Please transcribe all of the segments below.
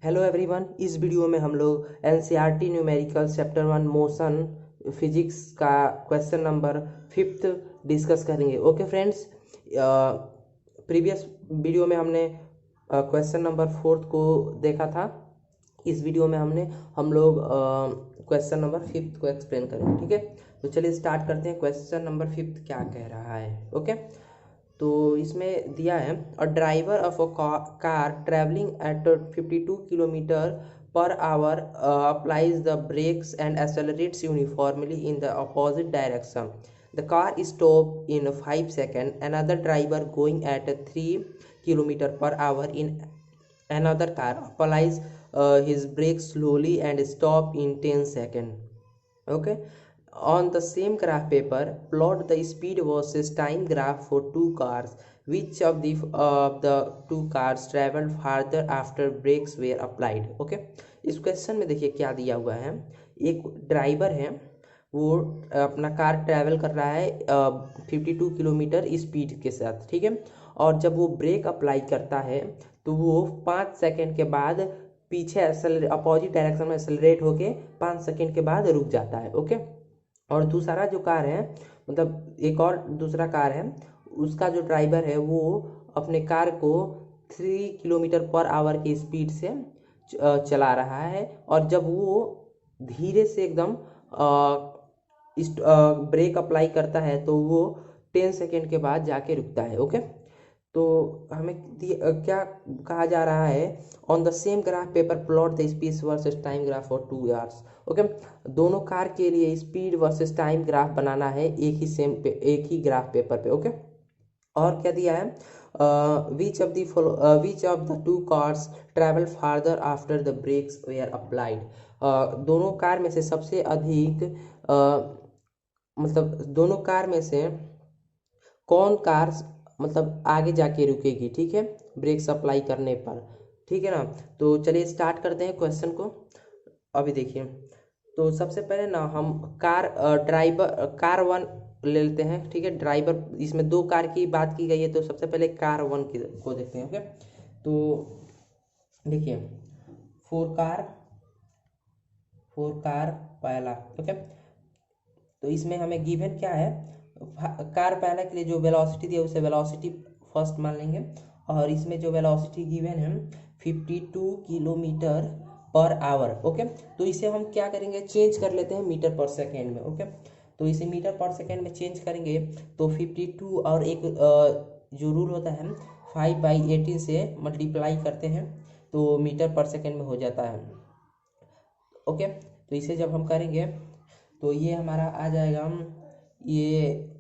Hello everyone. इस video में हम लोग NCERT numerical chapter 1 motion physics का क्वेश्चन नंबर 5 डिस्कस करेंगे। ओके फ्रेंड्स, प्रीवियस वीडियो में हमने क्वेश्चन नंबर 4 को देखा था। इस वीडियो में हम लोग क्वेश्चन नंबर 5 को एक्सप्लेन करेंगे। ठीक है, तो चलिए स्टार्ट करते हैं। क्वेश्चन नंबर 5 क्या कह रहा है। ओके, तो इसमें दिया है a driver of a car travelling at 52 kilometre per hour applies the brakes and accelerates uniformly in the opposite direction. The car stop in 5 seconds. Another driver going at 3 kilometers per hour in another car applies his brakes slowly and stop in 10 seconds. Okay, on the same graph paper plot the speed versus time graph for two cars. Which of the two cars traveled farther after brakes were applied? Okay, इस question में देखिए क्या दिया हुआ है। एक driver है, वो अपना कार ट्रैवल कर रहा है 52 किलोमीटर स्पीड के साथ। ठीक है, और जब वो ब्रेक अप्लाई करता है तो वो 5 सेकंड के बाद पीछे अपोजिट डायरेक्शन में एक्सेलरेट होके 5 सेकंड के बाद रुक जाता है। ओके, और दूसरा जो कार है, मतलब एक और दूसरा कार है, उसका जो ड्राइवर है वो अपने कार को 3 किलोमीटर पर आवर की स्पीड से चला रहा है। और जब वो धीरे से एकदम ब्रेक अप्लाई करता है तो वो 10 सेकेंड के बाद जाके रुकता है। ओके, तो हमें क्या कहा जा रहा है, on the same graph paper plot the speed versus time graph for 2 hours. Okay, दोनों कार के लिए स्पीड वर्सेस टाइम ग्राफ बनाना है एक ही ग्राफ पेपर पे। ओके, और क्या दिया है, which of the two cars travel farther after the brakes were applied. दोनों कार में से सबसे अधिक मतलब दोनों कार में से कौन कार मतलब आगे जाके रुकेगी। ठीक है, ब्रेक्स अप्लाई करने पर। ठीक है ना, तो चलिए स्टार्ट करते हैं क्वेश्चन को। अभी देखिए, तो सबसे पहले ना हम कार 1 ले लेते हैं। ठीक है, ड्राइवर, इसमें 2 कार की बात की गई है तो सबसे पहले कार 1 को देखते हैं। ओके, तो देखिए, 4 कार पहला। ओके, तो इसमें हमें गिवन क्या है, कार पहला के लिए जो वेलोसिटी दी है उसे वेलोसिटी फर्स्ट मान लेंगे। और इसमें जो वेलोसिटी गिवन है 52 किलोमीटर पर आवर। ओके, तो इसे हम क्या करेंगे, चेंज कर लेते हैं मीटर पर सेकेंड में। ओके, तो इसे मीटर पर सेकेंड में चेंज करेंगे तो 52 और एक जो रूल होता है 5/18 से मल्टीप्लाई करते हैं तो मीटर पर सेकेंड में हो जाता है। ओके, तो इसे जब हम करेंगे तो ये हमारा आ जाएगा, ये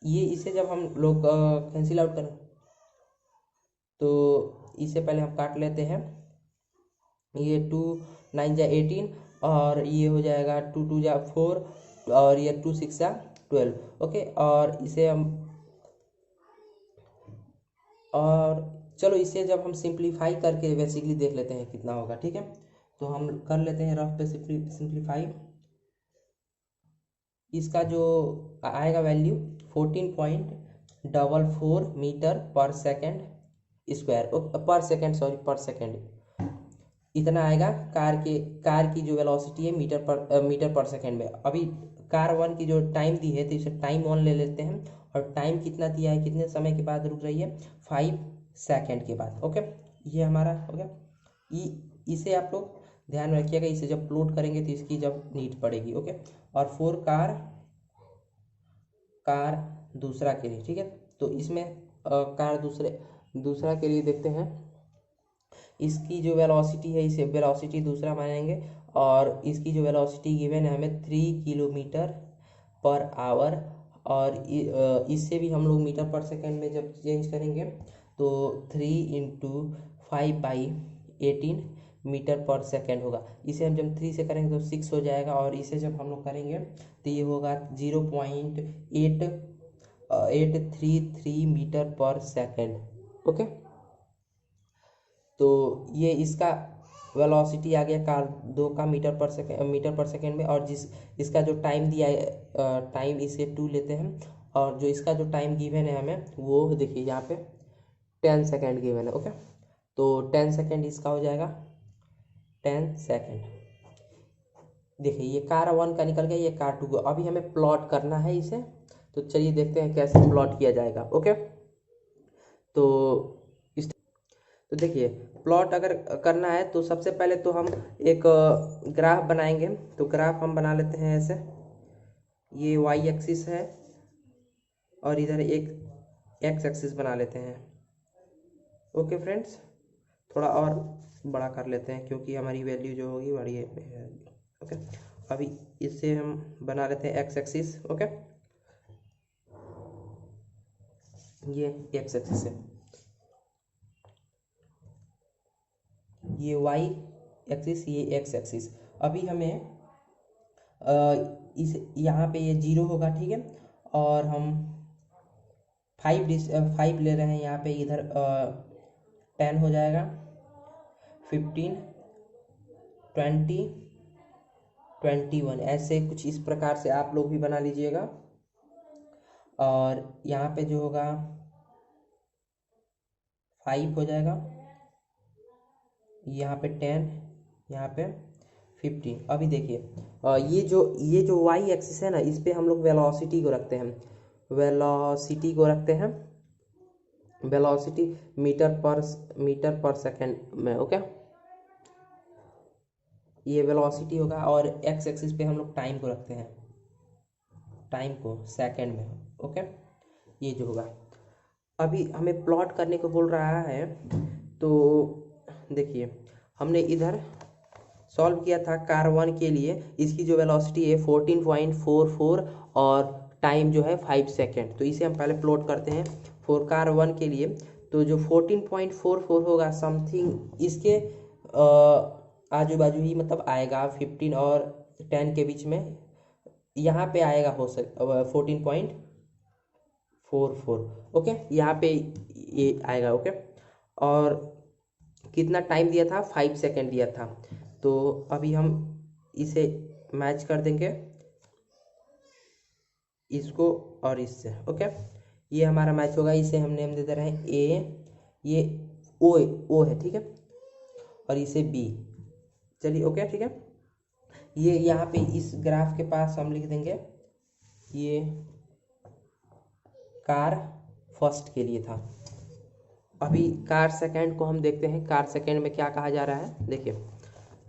इसे जब हम लोग कैंसिल आउट करें तो इसे पहले हम काट लेते हैं। ये 2 9 जा 18 और ये हो जाएगा 2 2 जा 4 और ये 2 6 जा 12। ओके, और इसे हम और चलो इसे जब हम सिंप्लीफाई करके बेसिकली देख लेते हैं कितना होगा। ठीक है, तो हम कर लेते हैं रफ पे सिंप्लीफाई। इसका जो आएगा वैल्यू 14.44 मीटर पर सेकेंड स्क्वायर, पर सेकेंड इतना आएगा। कार की जो वेलोसिटी है मीटर पर सेकेंड में। अभी कार 1 की जो टाइम दी है तो इसे टाइम 1 ले लेते हैं। और टाइम कितना दिया है, कितने समय के बाद रुक रही है, 5 सेकेंड के बाद। ओके, ये हमारा हो गया। इसे आप लोग ध्यान में रखिएगा, इसे जब प्लॉट करेंगे तो इसकी जब नीड पड़ेगी। ओके, और 4 कार दूसरा के लिए। ठीक है, तो इसमें कार दूसरा के लिए देखते हैं। इसकी जो वेलोसिटी है इसे वेलोसिटी दूसरा मानेंगे और इसकी जो वेलोसिटी गिवन है हमें 3 किलोमीटर पर आवर। और इससे भी हम लोग मीटर पर सेकेंड में जब चेंज करेंगे तो 3 इंटू 5/18 मीटर पर सेकेंड होगा। इसे हम जब 3 से करेंगे तो 6 हो जाएगा और इसे जब हम लोग करेंगे तो ये होगा 0.833 मीटर पर सेकेंड। ओके, तो ये इसका वेलोसिटी आ गया कार 2 का मीटर पर सेकेंड में। और इसका जो टाइम दिया है, टाइम इसे 2 लेते हैं और जो इसका जो टाइम गिवन है हमें वो देखिए यहाँ पे 10 सेकेंड गिवन है। ओके, तो 10 सेकेंड इसका हो जाएगा 10 सेकेंड। देखिए ये कार 1 का निकल गया, ये कार 2 का। अभी हमें प्लॉट करना है इसे, तो चलिए देखते हैं कैसे प्लॉट किया जाएगा। ओके, तो इस तो देखिए प्लॉट अगर करना है तो सबसे पहले तो हम एक ग्राफ बनाएंगे। तो ग्राफ हम बना लेते हैं ऐसे, ये वाई एक्सिस है और इधर एक एक्स एक्सिस बना लेते हैं। ओके फ्रेंड्स, थोड़ा और बड़ा कर लेते हैं क्योंकि हमारी वैल्यू जो होगी बड़ी है। ओके, अभी इससे हम बना लेते हैं एक्स एक्सिस। ओके, ये एक्स एक्सिस है, ये वाई एक्सिस, ये एक्स एक्सिस। अभी हमें इस यहाँ पे ये 0 होगा, ठीक है। और हम 5 ले रहे हैं यहाँ पे, इधर 10 हो जाएगा, 15, 20, 21, ऐसे कुछ इस प्रकार से आप लोग भी बना लीजिएगा। और यहाँ पे जो होगा 5 हो जाएगा, यहाँ पे 10, यहाँ पे 15। अभी देखिए ये जो वाई एक्सिस है ना, इस पे हम लोग वेलोसिटी को रखते हैं, वेलोसिटी को रखते हैं, वेलोसिटी मीटर पर सेकेंड में। ओके, ये वेलोसिटी होगा। और एक्स एक्सिस पे हम लोग टाइम को रखते हैं, टाइम को सेकेंड में। ओके, ये जो होगा। अभी हमें प्लॉट करने को बोल रहा है, तो देखिए हमने इधर सॉल्व किया था कार 1 के लिए, इसकी जो वेलोसिटी है 14.44 और टाइम जो है 5 सेकेंड। तो इसे हम पहले प्लॉट करते हैं फॉर कार 1 के लिए। तो जो 14.44 होगा समथिंग इसके आजू बाजू ही मतलब आएगा 15 और 10 के बीच में, यहाँ पे आएगा हो 14.44। ओके, यहाँ पे ये आएगा। ओके, और कितना टाइम दिया था, 5 सेकेंड दिया था। तो अभी हम इसे मैच कर देंगे, इसको और इससे। ओके, ये हमारा मैच होगा। इसे हम नेम दे दे रहे हैं ए, ये ओ है, ठीक है, और इसे बी। चलिए ओके, ठीक है। ये यहाँ पे इस ग्राफ के पास हम लिख देंगे, ये कार फर्स्ट के लिए था। अभी कार सेकंड को हम देखते हैं, कार सेकंड में क्या कहा जा रहा है। देखिए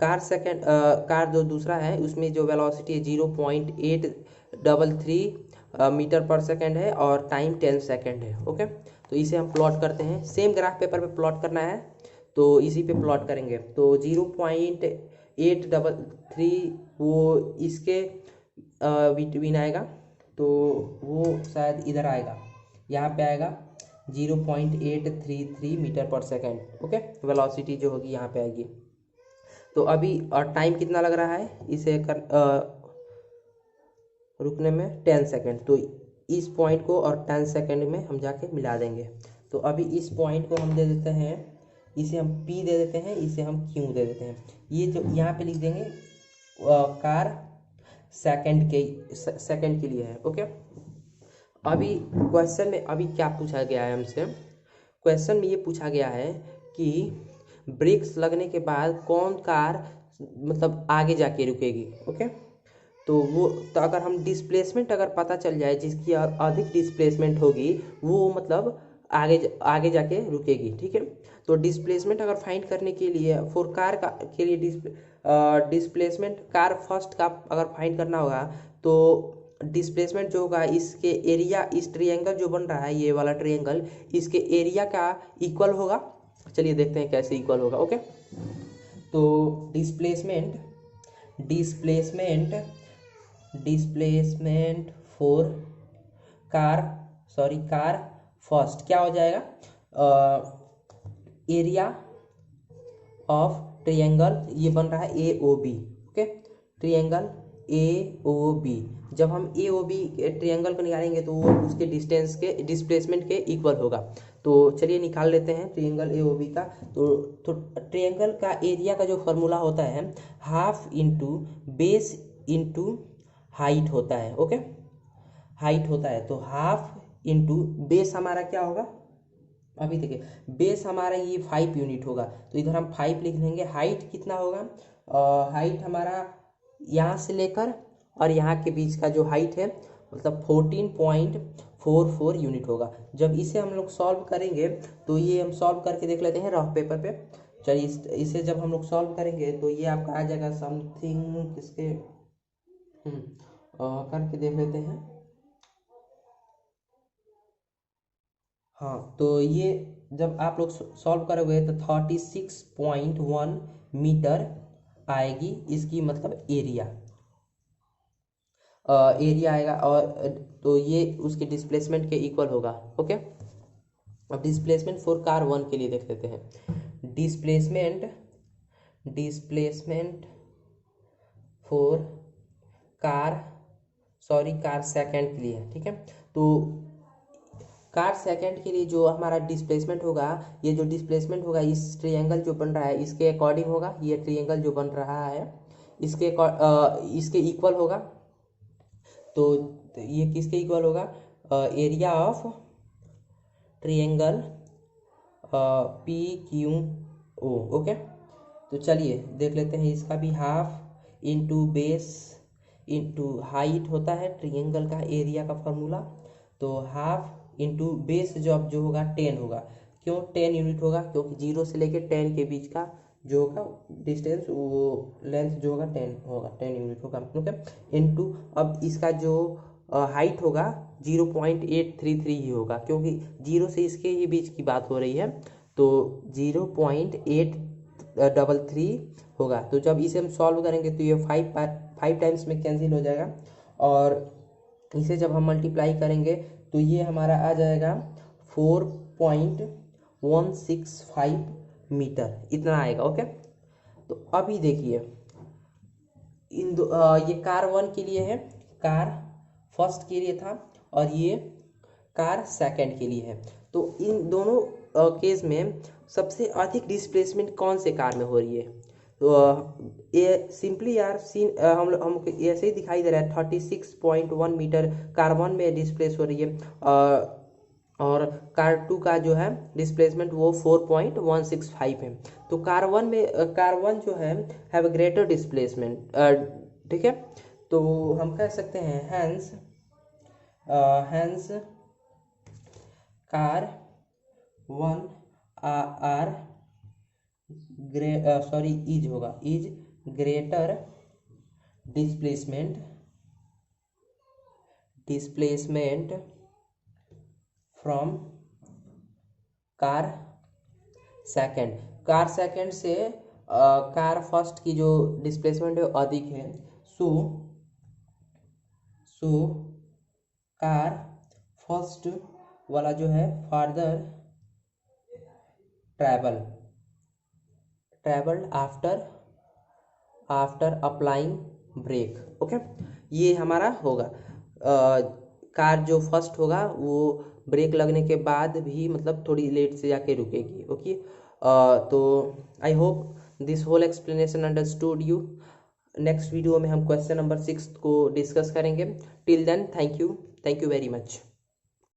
कार जो दूसरा है उसमें जो वेलोसिटी है 0.833 मीटर पर सेकंड है और टाइम 10 सेकंड है। ओके, तो इसे हम प्लॉट करते हैं, सेम ग्राफ पेपर पे प्लॉट करना है तो इसी पे प्लॉट करेंगे। तो 0.833 वो इसके बिटवीन आएगा, तो वो शायद इधर आएगा, यहाँ पे आएगा 0.833 मीटर पर सेकेंड। ओके, वेलोसिटी जो होगी यहाँ पे आएगी। तो अभी टाइम कितना लग रहा है इसे रुकने में, 10 सेकेंड। तो इस पॉइंट को और 10 सेकेंड में हम जाके मिला देंगे। तो अभी इस पॉइंट को हम दे देते हैं, इसे हम P दे देते हैं, इसे हम Q दे देते हैं। ये जो यहाँ पे लिख देंगे कार सेकेंड के लिए है। ओके, अभी क्वेश्चन में अभी क्या पूछा गया है हमसे, क्वेश्चन में ये पूछा गया है कि ब्रेक्स लगने के बाद कौन कार मतलब आगे जाके रुकेगी। ओके, तो अगर हम डिस्प्लेसमेंट अगर पता चल जाए, जिसकी अधिक डिस्प्लेसमेंट होगी वो मतलब आगे जाके रुकेगी, ठीक है। तो डिस्प्लेसमेंट अगर फाइंड करने के लिए फॉर कार के लिए डिस्प्लेसमेंट कार फर्स्ट का अगर फाइंड करना होगा, तो डिस्प्लेसमेंट जो होगा इसके एरिया, इस ट्रायंगल जो बन रहा है ये वाला ट्रायंगल, इसके एरिया का इक्वल होगा। चलिए देखते हैं कैसे इक्वल होगा। ओके, तो डिस्प्लेसमेंट फॉर कार फर्स्ट क्या हो जाएगा, एरिया ऑफ ट्रायंगल, ये बन रहा है AOB। ओके, ट्रायंगल AOB, जब हम AOB ट्रायंगल को निकालेंगे तो वो उसके डिस्टेंस के डिस्प्लेसमेंट के इक्वल होगा। तो चलिए निकाल लेते हैं ट्रायंगल AOB का। तो ट्रायंगल का एरिया का जो फॉर्मूला होता है half into base into height होता है। ओके, हाइट होता है, तो हाफ इंटू बेस हमारा क्या होगा अभी देखिए बेस हमारा ये 5 यूनिट होगा, तो इधर हम 5 लिख लेंगे। हाइट कितना होगा, हाइट हमारा यहाँ से लेकर और यहाँ के बीच का जो हाइट है मतलब 14.44 यूनिट होगा। जब इसे हम लोग सॉल्व करेंगे तो ये हम सॉल्व करके देख लेते हैं रफ पेपर पे। चलिए इसे जब हम लोग सॉल्व करेंगे तो ये आपका आ जाएगा समथिंग किसके करके देख लेते हैं। हाँ, तो ये जब आप लोग सॉल्व करोगे तो 36.1 मीटर आएगी इसकी मतलब एरिया आएगा। और तो ये उसके डिस्प्लेसमेंट के इक्वल होगा। ओके, अब डिस्प्लेसमेंट फॉर कार 1 के लिए देख लेते हैं। डिस्प्लेसमेंट फॉर कार सेकंड के लिए, ठीक है। तो कार सेकंड के लिए जो हमारा डिस्प्लेसमेंट होगा, ये जो डिस्प्लेसमेंट होगा इस ट्रायंगल जो बन रहा है इसके अकॉर्डिंग होगा। ये ट्रायंगल जो बन रहा है इसके इक्वल होगा। तो ये किसके इक्वल होगा, area of triangle P Q O. Okay, तो चलिए देख लेते हैं इसका भी। Half into base into height होता है ट्रायंगल का एरिया का फॉर्मूला। तो हाफ इंटू बेस जो होगा 10 होगा। क्यों 10 यूनिट होगा, क्योंकि 0 से लेकर 10 के बीच का जो होगा डिस्टेंस, वो लेंथ जो होगा 10 होगा, 10 यूनिट होगा। ओके, इंटू अब इसका जो हाइट होगा 0.833 ही होगा, क्योंकि 0 से इसके ही बीच की बात हो रही है। तो 0.833 होगा। तो जब इसे हम सॉल्व करेंगे तो ये 5 टाइम्स में कैंसिल हो जाएगा, और इसे जब हम मल्टीप्लाई करेंगे तो ये हमारा आ जाएगा 4.165 मीटर, इतना आएगा। ओके, तो अभी देखिए ये कार 1 के लिए है, कार फर्स्ट के लिए था, और ये कार सेकंड के लिए है। तो इन दोनों केस में सबसे अधिक डिस्प्लेसमेंट कौन से कार में हो रही है। तो ये सिंपली यार हम ऐसे ही दिखाई दे रहा है 36.1 मीटर कार 1 में डिस्प्लेस हो रही है, और कार 2 का जो है डिस्प्लेसमेंट वो 4.165 है। तो कार 1 जो है हैव ग्रेटर डिस्प्लेसमेंट, ठीक है। तो हम कह सकते हैं hence car 1 are is greater displacement from car second से कार फर्स्ट की जो डिस्प्लेसमेंट है अधिक है। सो कार फर्स्ट वाला जो है farther travelled after applying brake. Okay, ये हमारा होगा कार जो फर्स्ट होगा वो ब्रेक लगने के बाद भी मतलब थोड़ी लेट से जाके रुकेगी। ओके, तो I hope this whole explanation understood you. Next video में हम क्वेश्चन नंबर 6 को डिस्कस करेंगे। Till then thank you very much.